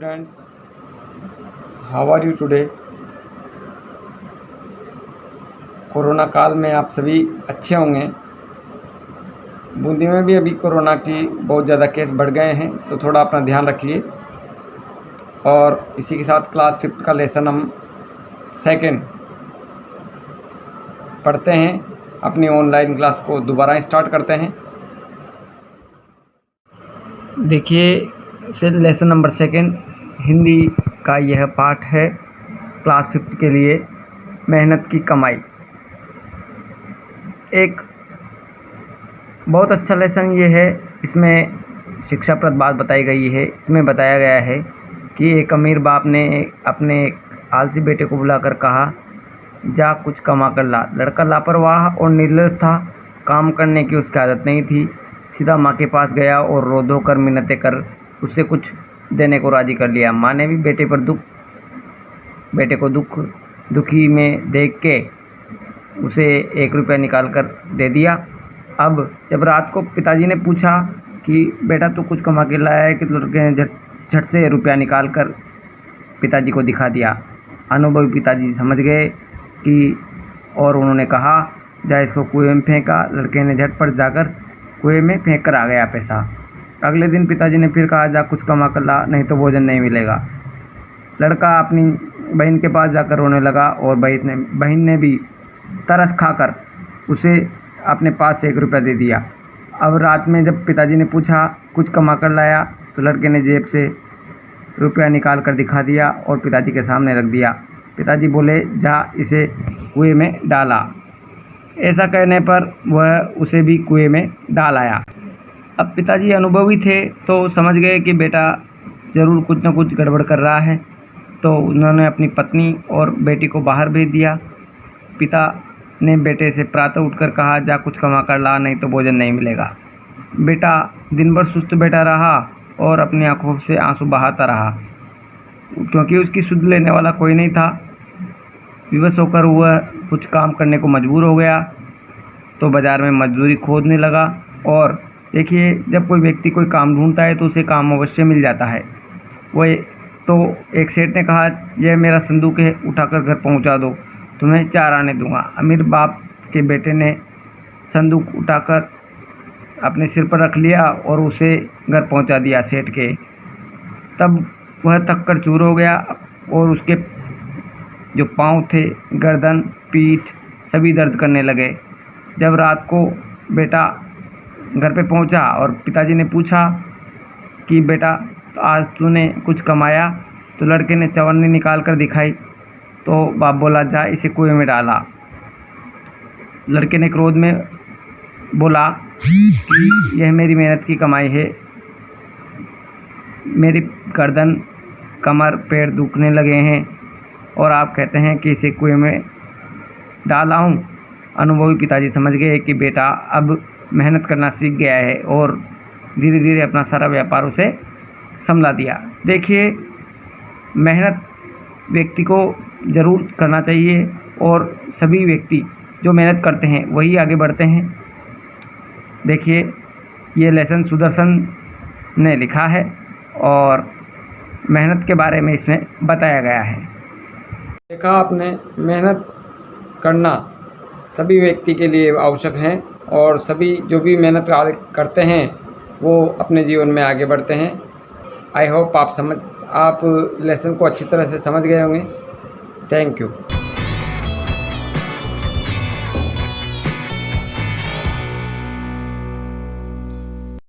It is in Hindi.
Students, how are you today. Corona काल में आप सभी अच्छे होंगे। बूंदी में भी अभी कोरोना की बहुत ज़्यादा केस बढ़ गए हैं, तो थोड़ा अपना ध्यान रखिए। और इसी के साथ क्लास 5 का लेसन हम सेकंड पढ़ते हैं। अपनी ऑनलाइन क्लास को दोबारा स्टार्ट करते हैं। देखिए लेसन नंबर सेकंड हिंदी का यह पाठ है क्लास 5 के लिए, मेहनत की कमाई। एक बहुत अच्छा लेसन ये है। इसमें शिक्षाप्रद बात बताई गई है। इसमें बताया गया है कि एक अमीर बाप ने अपने आलसी बेटे को बुलाकर कहा, जा कुछ कमा कर ला। लड़का लापरवाह और निर्लज था, काम करने की उसकी आदत नहीं थी। सीधा माँ के पास गया और रो धो कर मिन्नतें कर उससे कुछ देने को राजी कर लिया। माँ ने भी बेटे को दुखी में देख के उसे 1 रुपया निकाल कर दे दिया। अब जब रात को पिताजी ने पूछा कि बेटा तू कुछ कमा के लाया है, कि लड़के ने झट से रुपया निकाल कर पिताजी को दिखा दिया। अनुभवी पिताजी समझ गए कि, और उन्होंने कहा, जा इसको कुएं में फेंका। लड़के ने झटपट जाकर कुएं में फेंक कर आ गया पैसा। अगले दिन पिताजी ने फिर कहा, जा कुछ कमा कर ला, नहीं तो भोजन नहीं मिलेगा। लड़का अपनी बहन के पास जाकर रोने लगा और बहन ने भी तरस खाकर उसे अपने पास से 1 रुपया दे दिया। अब रात में जब पिताजी ने पूछा कुछ कमा कर लाया, तो लड़के ने जेब से रुपया निकाल कर दिखा दिया और पिताजी के सामने रख दिया। पिताजी बोले, जा इसे कुएं में डाला। ऐसा कहने पर वह उसे भी कुएं में डाल आया। अब पिताजी अनुभवी थे तो समझ गए कि बेटा ज़रूर कुछ न कुछ गड़बड़ कर रहा है, तो उन्होंने अपनी पत्नी और बेटी को बाहर भेज दिया। पिता ने बेटे से प्रातः उठकर कहा, जा कुछ कमा कर ला, नहीं तो भोजन नहीं मिलेगा। बेटा दिन भर सुस्त बैठा रहा और अपनी आंखों से आंसू बहाता रहा, क्योंकि उसकी सुध लेने वाला कोई नहीं था। विवश होकर वह कुछ काम करने को मजबूर हो गया, तो बाज़ार में मजदूरी खोजने लगा। और देखिए, जब कोई व्यक्ति कोई काम ढूंढता है तो उसे काम अवश्य मिल जाता है। वह तो एक सेठ ने कहा, यह मेरा संदूक है, उठाकर घर पहुंचा दो, तुम्हें 4 आने दूंगा। अमीर बाप के बेटे ने संदूक उठाकर अपने सिर पर रख लिया और उसे घर पहुंचा दिया सेठ के। तब वह थक कर चूर हो गया और उसके जो पाँव थे, गर्दन, पीठ सभी दर्द करने लगे। जब रात को बेटा घर पे पहुंचा और पिताजी ने पूछा कि बेटा आज तूने कुछ कमाया, तो लड़के ने चवन्नी निकाल कर दिखाई। तो बाप बोला, जा इसे कुएं में डाला। लड़के ने क्रोध में बोला कि यह मेरी मेहनत की कमाई है, मेरी गर्दन, कमर, पैर दुखने लगे हैं और आप कहते हैं कि इसे कुएं में डाला हूँ। अनुभवी पिताजी समझ गए कि बेटा अब मेहनत करना सीख गया है और धीरे धीरे अपना सारा व्यापार उसे संभला दिया। देखिए, मेहनत व्यक्ति को ज़रूर करना चाहिए और सभी व्यक्ति जो मेहनत करते हैं वही आगे बढ़ते हैं। देखिए, ये लेसन सुदर्शन ने लिखा है और मेहनत के बारे में इसमें बताया गया है। देखा आपने, मेहनत करना सभी व्यक्ति के लिए आवश्यक है और सभी जो भी मेहनत करते हैं वो अपने जीवन में आगे बढ़ते हैं। आई होप आप लेसन को अच्छी तरह से समझ गए होंगे। Thank you.